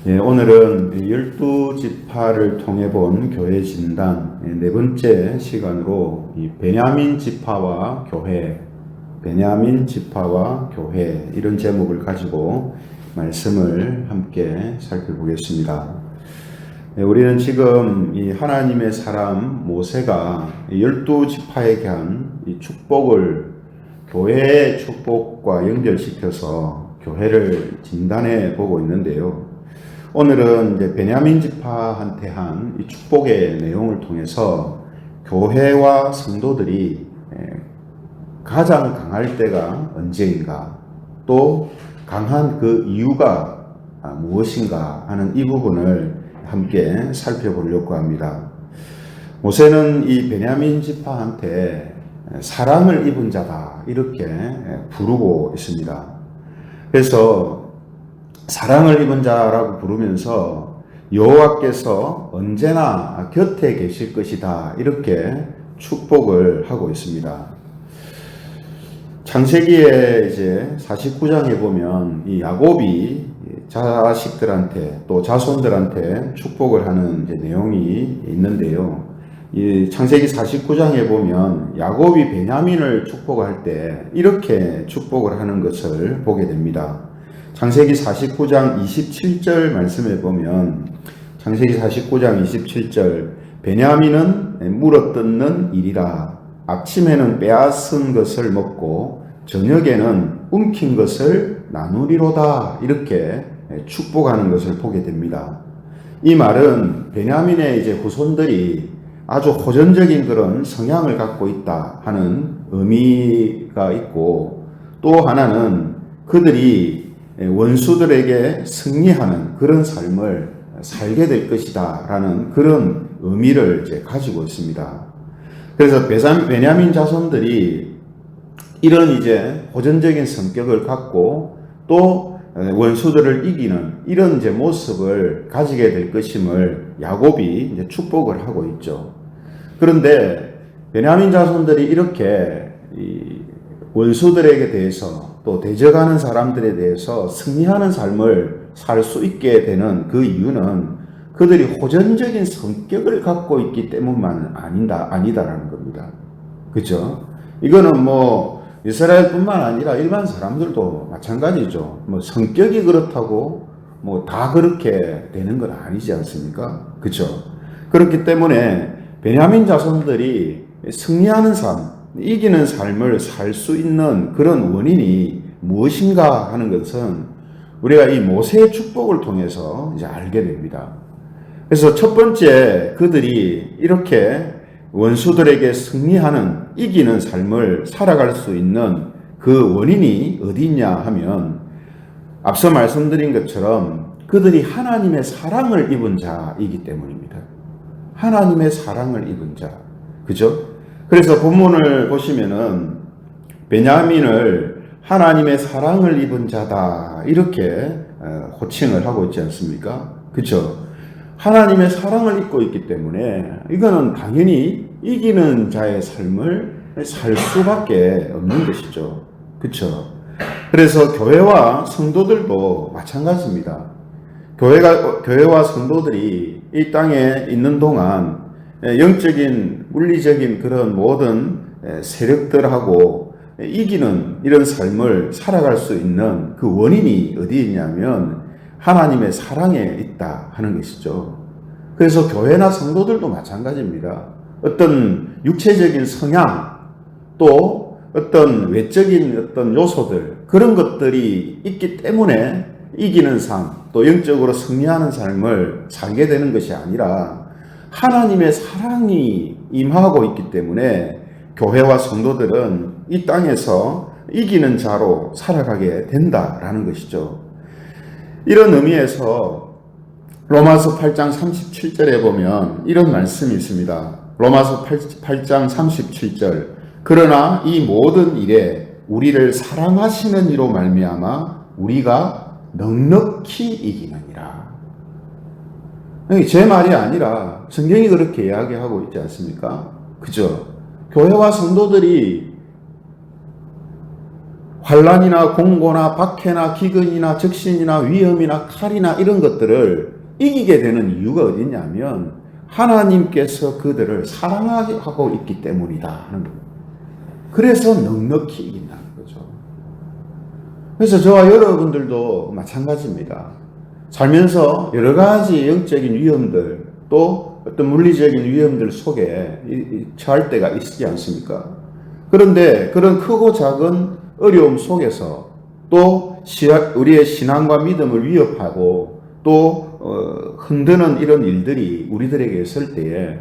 오늘은 12지파를 통해 본 교회 진단 네 번째 시간으로 베냐민 지파와 교회, 베냐민 지파와 교회 이런 제목을 가지고 말씀을 함께 살펴보겠습니다. 우리는 지금 이 하나님의 사람 모세가 12지파에게 한 이 축복을 교회의 축복과 연결시켜서 교회를 진단해 보고 있는데요. 오늘은 이제 베냐민 지파한테 한 이 축복의 내용을 통해서 교회와 성도들이 가장 강할 때가 언제인가, 또 강한 그 이유가 무엇인가 하는 이 부분을 함께 살펴보려고 합니다. 모세는 이 베냐민 지파한테 사랑을 입은 자다 이렇게 부르고 있습니다. 그래서 사랑을 입은 자라고 부르면서 여호와께서 언제나 곁에 계실 것이다 이렇게 축복을 하고 있습니다. 창세기에 이제 49장에 보면 이 야곱이 자식들한테 또 자손들한테 축복을 하는 이제 내용이 있는데요. 이 창세기 49장에 보면 야곱이 베냐민을 축복할 때 이렇게 축복을 하는 것을 보게 됩니다. 창세기 49장 27절 말씀에 보면 창세기 49장 27절 베냐민은 물어뜯는 일이라 아침에는 빼앗은 것을 먹고 저녁에는 움킨 것을 나누리로다 이렇게 축복하는 것을 보게 됩니다. 이 말은 베냐민의 이제 후손들이 아주 호전적인 그런 성향을 갖고 있다 하는 의미가 있고, 또 하나는 그들이 원수들에게 승리하는 그런 삶을 살게 될 것이다 라는 그런 의미를 이제 가지고 있습니다. 그래서 베냐민 자손들이 이런 이제 호전적인 성격을 갖고 또 원수들을 이기는 이런 이제 모습을 가지게 될 것임을 야곱이 이제 축복을 하고 있죠. 그런데 베냐민 자손들이 이렇게 이 원수들에게 대해서 또 대적하는 사람들에 대해서 승리하는 삶을 살 수 있게 되는 그 이유는 그들이 호전적인 성격을 갖고 있기 때문만 아니다라는 겁니다. 그렇죠? 이거는 뭐 이스라엘뿐만 아니라 일반 사람들도 마찬가지죠. 뭐 성격이 그렇다고 뭐 다 그렇게 되는 건 아니지 않습니까? 그렇죠? 그렇기 때문에 베냐민 자손들이 승리하는 삶, 이기는 삶을 살 수 있는 그런 원인이 무엇인가 하는 것은 우리가 이 모세의 축복을 통해서 이제 알게 됩니다. 그래서 첫 번째 그들이 이렇게 원수들에게 승리하는 이기는 삶을 살아갈 수 있는 그 원인이 어디 있냐 하면 앞서 말씀드린 것처럼 그들이 하나님의 사랑을 입은 자이기 때문입니다. 하나님의 사랑을 입은 자. 그죠? 그래서 본문을 보시면은 베냐민을 하나님의 사랑을 입은 자다 이렇게 호칭을 하고 있지 않습니까? 그죠? 하나님의 사랑을 입고 있기 때문에 이거는 당연히 이기는 자의 삶을 살 수밖에 없는 것이죠. 그렇죠? 그래서 교회와 성도들도 마찬가지입니다. 교회와 성도들이 이 땅에 있는 동안 영적인 물리적인 그런 모든 세력들하고 이기는 이런 삶을 살아갈 수 있는 그 원인이 어디에 있냐면 하나님의 사랑에 있다 하는 것이죠. 그래서 교회나 성도들도 마찬가지입니다. 어떤 육체적인 성향 또 어떤 외적인 어떤 요소들 그런 것들이 있기 때문에 이기는 삶 또 영적으로 승리하는 삶을 살게 되는 것이 아니라 하나님의 사랑이 임하고 있기 때문에 교회와 성도들은 이 땅에서 이기는 자로 살아가게 된다라는 것이죠. 이런 의미에서 로마서 8장 37절에 보면 이런 말씀이 있습니다. 로마서 8장 37절 그러나 이 모든 일에 우리를 사랑하시는 이로 말미암아 우리가 넉넉히 이기느니라. 제 말이 아니라 성경이 그렇게 이야기하고 있지 않습니까? 그죠? 교회와 성도들이 환난이나 공고나 박해나 기근이나 적신이나 위험이나 칼이나 이런 것들을 이기게 되는 이유가 어디냐면 하나님께서 그들을 사랑하고 있기 때문이다 하는 겁니다. 그래서 넉넉히 이긴다는 거죠. 그래서 저와 여러분들도 마찬가지입니다. 살면서 여러 가지 영적인 위험들 또 어떤 물리적인 위험들 속에 처할 때가 있지 않습니까? 그런데 그런 크고 작은 어려움 속에서 또 우리의 신앙과 믿음을 위협하고 또 흔드는 이런 일들이 우리들에게 있을 때에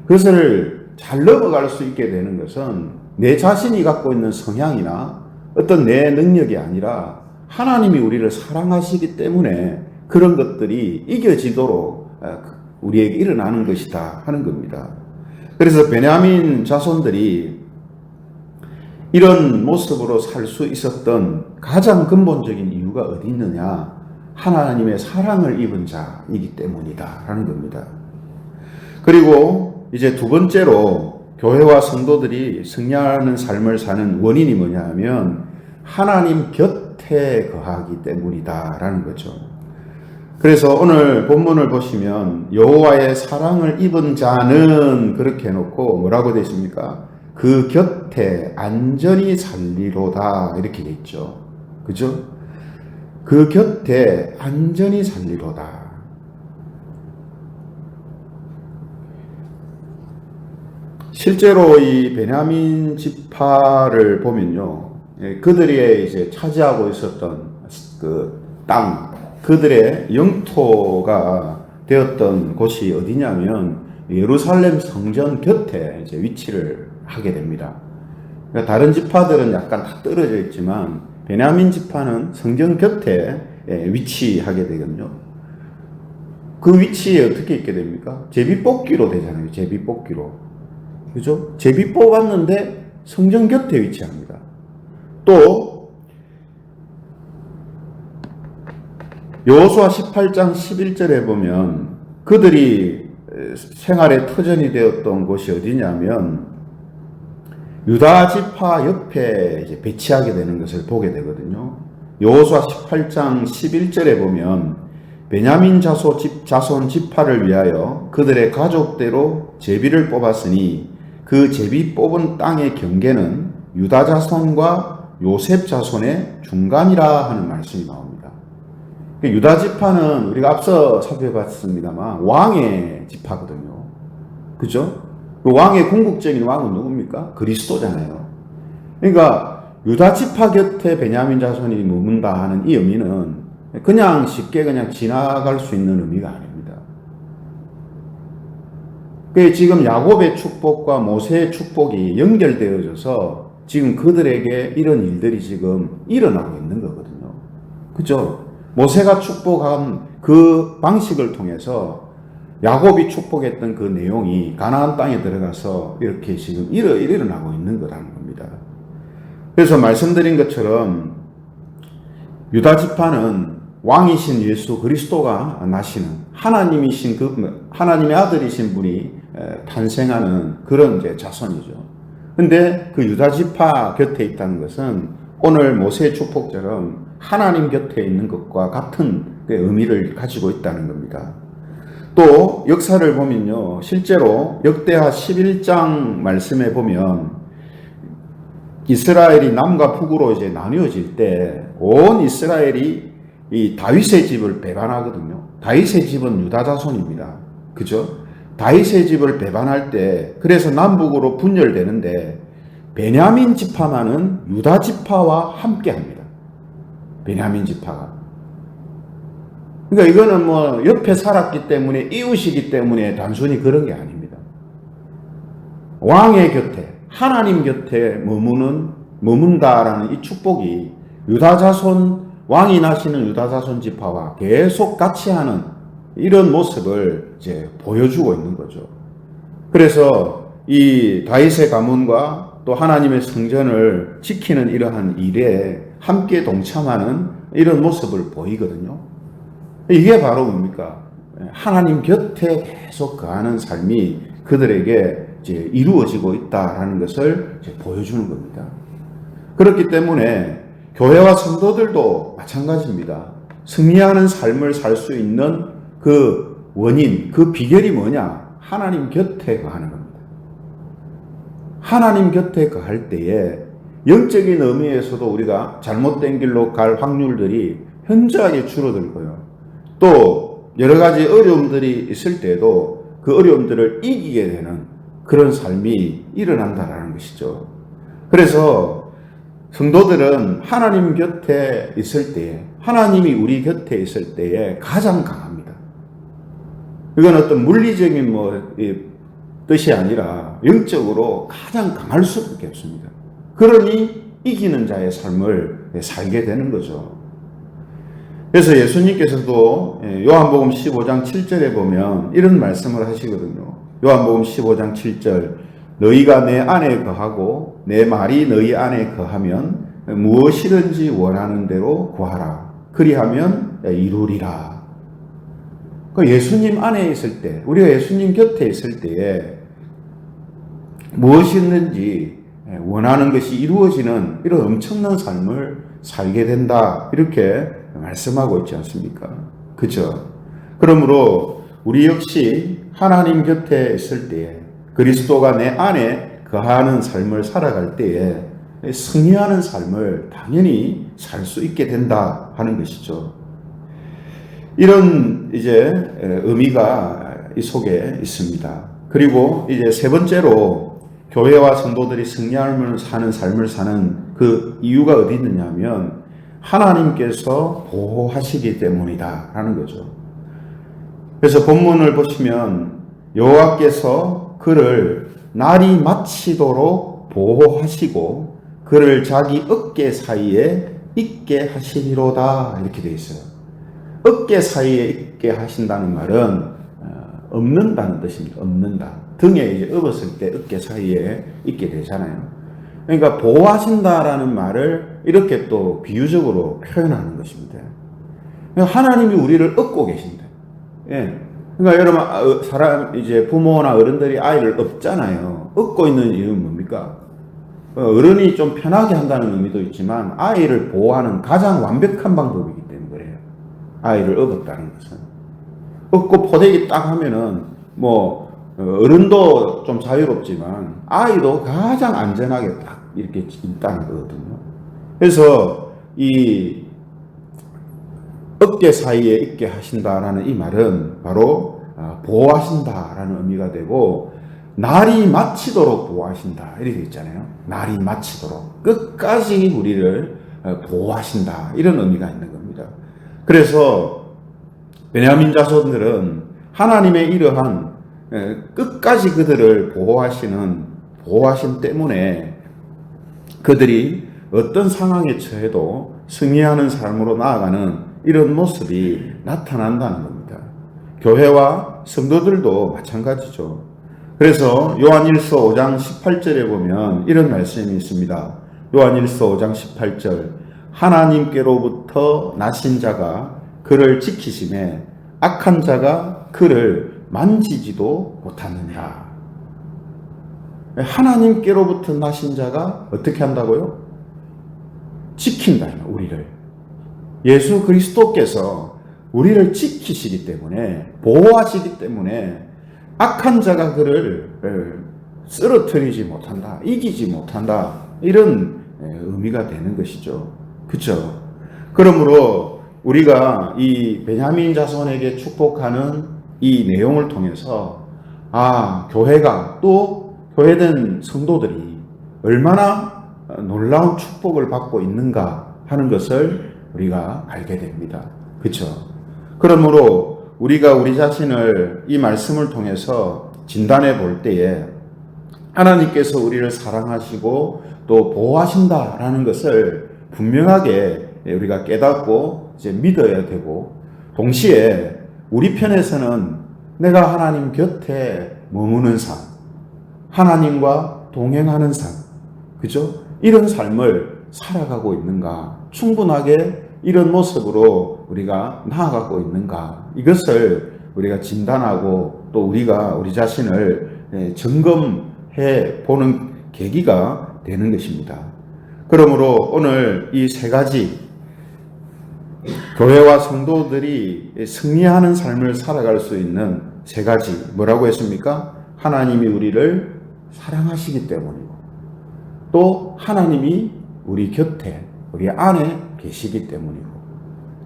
그것을 잘 넘어갈 수 있게 되는 것은 내 자신이 갖고 있는 성향이나 어떤 내 능력이 아니라 하나님이 우리를 사랑하시기 때문에 그런 것들이 이겨지도록 우리에게 일어나는 것이다 하는 겁니다. 그래서 베냐민 자손들이 이런 모습으로 살 수 있었던 가장 근본적인 이유가 어디 있느냐? 하나님의 사랑을 입은 자이기 때문이다 라는 겁니다. 그리고 이제 두 번째로 교회와 성도들이 승리하는 삶을 사는 원인이 뭐냐 하면 하나님 곁에 거하기 때문이다 라는 거죠. 그래서 오늘 본문을 보시면 여호와의 사랑을 입은 자는 그렇게 해놓고 뭐라고 되어 있습니까? 그 곁에 안전히 살리로다 이렇게 되어 있죠. 그죠? 그 곁에 안전히 살리로다. 실제로 이 베냐민 지파를 보면요, 그들이 이제 차지하고 있었던 그 땅, 그들의 영토가 되었던 곳이 어디냐면 예루살렘 성전 곁에 이제 위치를 하게 됩니다. 그러니까 다른 지파들은 약간 다 떨어져 있지만 베냐민 지파는 성전 곁에 위치하게 되거든요. 그 위치에 어떻게 있게 됩니까? 제비뽑기로 되잖아요. 제비뽑기로. 그죠? 제비 뽑았는데 성전 곁에 위치합니다. 또 여호수아 18장 11절에 보면 그들이 생활의 터전이 되었던 곳이 어디냐면 유다 지파 옆에 이제 배치하게 되는 것을 보게 되거든요. 여호수아 18장 11절에 보면 베냐민 자손 지파를 위하여 그들의 가족대로 제비를 뽑았으니 그 제비 뽑은 땅의 경계는 유다 자손과 요셉 자손의 중간이라 하는 말씀이 나옵니다. 유다 지파는 우리가 앞서 살펴봤습니다만 왕의 지파거든요. 그죠? 그 왕의 궁극적인 왕은 누굽니까? 그리스도잖아요. 그러니까 유다 지파 곁에 베냐민 자손이 머문다 하는 이 의미는 그냥 쉽게 그냥 지나갈 수 있는 의미가 아닙니다. 그 지금 야곱의 축복과 모세의 축복이 연결되어져서 지금 그들에게 이런 일들이 지금 일어나고 있는 거거든요. 그죠? 모세가 축복한 그 방식을 통해서 야곱이 축복했던 그 내용이 가나안 땅에 들어가서 이렇게 지금 일어나고 있는 거라는 겁니다. 그래서 말씀드린 것처럼 유다 지파는 왕이신 예수 그리스도가 나시는 하나님이신 하나님의 아들이신 분이 탄생하는 그런 이제 자손이죠. 근데 그 유다 지파 곁에 있다는 것은 오늘 모세의 축복처럼 하나님 곁에 있는 것과 같은 의미를 가지고 있다는 겁니다. 또 역사를 보면요, 실제로 역대하 11장 말씀에 보면 이스라엘이 남과 북으로 이제 나뉘어질 때 온 이스라엘이 이 다윗의 집을 배반하거든요. 다윗의 집은 유다 자손입니다. 그죠? 다윗의 집을 배반할 때 그래서 남북으로 분열되는데 베냐민 지파만은 유다 지파와 함께합니다. 베냐민 지파가. 그러니까 이거는 뭐 옆에 살았기 때문에 이웃이기 때문에 단순히 그런 게 아닙니다. 왕의 곁에 하나님 곁에 머문다라는 이 축복이 유다 자손 왕이 나시는 유다 자손 지파와 계속 같이 하는 이런 모습을 이제 보여주고 있는 거죠. 그래서 이 다윗의 가문과 또 하나님의 성전을 지키는 이러한 일에 함께 동참하는 이런 모습을 보이거든요. 이게 바로 뭡니까? 하나님 곁에 계속 거하는 삶이 그들에게 이제 이루어지고 있다라는 것을 이제 보여주는 겁니다. 그렇기 때문에 교회와 성도들도 마찬가지입니다. 승리하는 삶을 살 수 있는 그 원인, 그 비결이 뭐냐? 하나님 곁에 거하는 겁니다. 하나님 곁에 거할 때에 영적인 의미에서도 우리가 잘못된 길로 갈 확률들이 현저하게 줄어들고요. 또 여러 가지 어려움들이 있을 때도 그 어려움들을 이기게 되는 그런 삶이 일어난다라는 것이죠. 그래서 성도들은 하나님 곁에 있을 때에, 하나님이 우리 곁에 있을 때에 가장 강합니다. 이건 어떤 물리적인 뜻이 아니라 영적으로 가장 강할 수밖에 없습니다. 그러니 이기는 자의 삶을 살게 되는 거죠. 그래서 예수님께서도 요한복음 15장 7절에 보면 이런 말씀을 하시거든요. 요한복음 15장 7절, 너희가 내 안에 거하고 내 말이 너희 안에 거하면 무엇이든지 원하는 대로 구하라. 그리하면 이루리라. 예수님 안에 있을 때, 우리가 예수님 곁에 있을 때에 무엇이든지 원하는 것이 이루어지는 이런 엄청난 삶을 살게 된다. 이렇게 말씀하고 있지 않습니까? 그죠? 그러므로 우리 역시 하나님 곁에 있을 때에, 그리스도가 내 안에 거하는 삶을 살아갈 때에 승리하는 삶을 당연히 살 수 있게 된다 하는 것이죠. 이런 의미가 이 속에 있습니다. 그리고 세 번째로 교회와 성도들이 승리하며 사는 삶을 사는 그 이유가 어디 있느냐면 하나님께서 보호하시기 때문이다 라는 거죠. 그래서 본문을 보시면 여호와께서 그를 날이 마치도록 보호하시고 그를 자기 어깨 사이에 있게 하시리로다 이렇게 되어 있어요. 어깨 사이에 있게 하신다는 말은 엎는다는 뜻입니다. 엎는다. 등에 엎었을 때 어깨 사이에 있게 되잖아요. 그러니까 보호하신다라는 말을 이렇게 또 비유적으로 표현하는 것입니다. 하나님이 우리를 업고 계신다. 예. 그러니까 여러분 부모나 어른들이 아이를 업잖아요. 업고 있는 이유는 뭡니까? 어른이 좀 편하게 한다는 의미도 있지만 아이를 보호하는 가장 완벽한 방법이기 때문에 그래요. 아이를 업었다는 것은. 업고 포대기 딱 하면은 어른도 좀 자유롭지만 아이도 가장 안전하게 딱 이렇게 있다는 거거든요. 그래서 이 어깨 사이에 있게 하신다라는 이 말은 바로 보호하신다라는 의미가 되고 날이 마치도록 보호하신다 이렇게 있잖아요. 날이 마치도록 끝까지 우리를 보호하신다 이런 의미가 있는 겁니다. 그래서 베냐민 자손들은 하나님의 이러한 끝까지 그들을 보호하신 때문에 그들이 어떤 상황에 처해도 승리하는 삶으로 나아가는 이런 모습이 나타난다는 겁니다. 교회와 성도들도 마찬가지죠. 그래서 요한일서 5장 18절에 보면 이런 말씀이 있습니다. 요한일서 5장 18절, 하나님께로부터 나신 자가 그를 지키심에 악한 자가 그를 만지지도 못하느니라. 하나님께로부터 나신 자가 어떻게 한다고요? 지킨다, 우리를. 예수 그리스도께서 우리를 지키시기 때문에, 보호하시기 때문에 악한 자가 그를 쓰러뜨리지 못한다, 이기지 못한다, 이런 의미가 되는 것이죠. 그렇죠? 그러므로 우리가 이 베냐민 자손에게 축복하는 이 내용을 통해서 교회가 또 교회된 성도들이 얼마나 놀라운 축복을 받고 있는가 하는 것을 우리가 알게 됩니다. 그렇죠? 그러므로 우리가 우리 자신을 이 말씀을 통해서 진단해 볼 때에 하나님께서 우리를 사랑하시고 또 보호하신다라는 것을 분명하게 우리가 깨닫고 믿어야 되고, 동시에 우리 편에서는 내가 하나님 곁에 머무는 삶, 하나님과 동행하는 삶, 그죠? 이런 삶을 살아가고 있는가, 충분하게 이런 모습으로 우리가 나아가고 있는가, 이것을 우리가 진단하고 또 우리가 우리 자신을 점검해 보는 계기가 되는 것입니다. 그러므로 오늘 이 세 가지 교회와 성도들이 승리하는 삶을 살아갈 수 있는 세 가지 뭐라고 했습니까? 하나님이 우리를 사랑하시기 때문이고 또 하나님이 우리 곁에 우리 안에 계시기 때문이고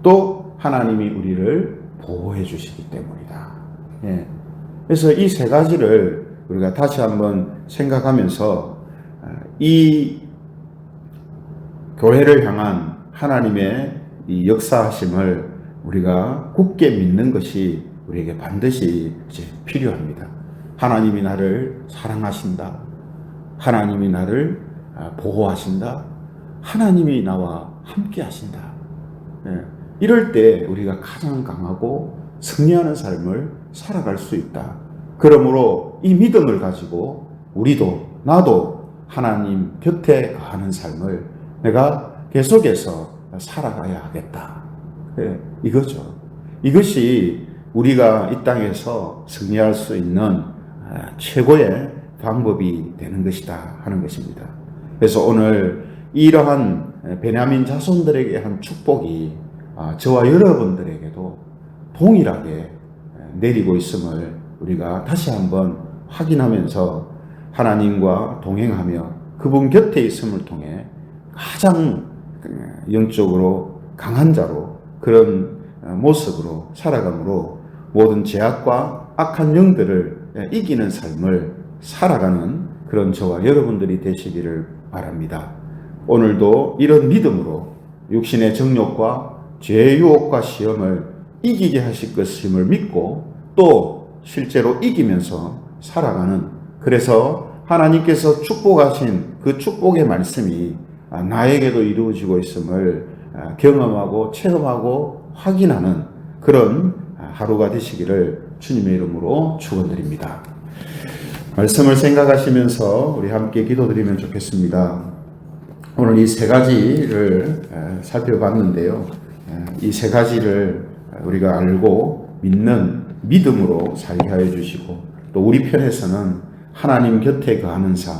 또 하나님이 우리를 보호해 주시기 때문이다. 예. 그래서 이 세 가지를 우리가 다시 한번 생각하면서 이 교회를 향한 하나님의 이 역사하심을 우리가 굳게 믿는 것이 우리에게 반드시 이제 필요합니다. 하나님이 나를 사랑하신다. 하나님이 나를 보호하신다. 하나님이 나와 함께 하신다. 이럴 때 우리가 가장 강하고 승리하는 삶을 살아갈 수 있다. 그러므로 이 믿음을 가지고 우리도 나도 하나님 곁에 가는 삶을 내가 계속해서 살아가야 하겠다. 이거죠. 이것이 우리가 이 땅에서 승리할 수 있는 최고의 방법이 되는 것이다 하는 것입니다. 그래서 오늘 이러한 베냐민 자손들에게 한 축복이 저와 여러분들에게도 동일하게 내리고 있음을 우리가 다시 한번 확인하면서 하나님과 동행하며 그분 곁에 있음을 통해 가장 영적으로 강한 자로 그런 모습으로 살아감으로 모든 죄악과 악한 영들을 이기는 삶을 살아가는 그런 저와 여러분들이 되시기를 바랍니다. 오늘도 이런 믿음으로 육신의 정욕과 죄의 유혹과 시험을 이기게 하실 것임을 믿고 또 실제로 이기면서 살아가는, 그래서 하나님께서 축복하신 그 축복의 말씀이 나에게도 이루어지고 있음을 경험하고 체험하고 확인하는 그런 하루가 되시기를 주님의 이름으로 축원드립니다. 말씀을 생각하시면서 우리 함께 기도드리면 좋겠습니다. 오늘 이 세 가지를 살펴봤는데요. 이 세 가지를 우리가 알고 믿는 믿음으로 살게 하여 주시고 또 우리 편에서는 하나님 곁에 거하는 삶,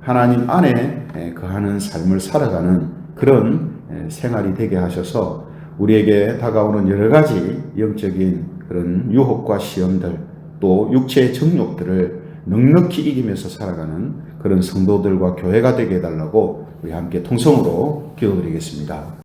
하나님 안에 거하는 삶을 살아가는 그런 생활이 되게 하셔서 우리에게 다가오는 여러 가지 영적인 그런 유혹과 시험들 또 육체의 정욕들을 넉넉히 이기면서 살아가는 그런 성도들과 교회가 되게 해달라고 우리 함께 통성으로 기도드리겠습니다.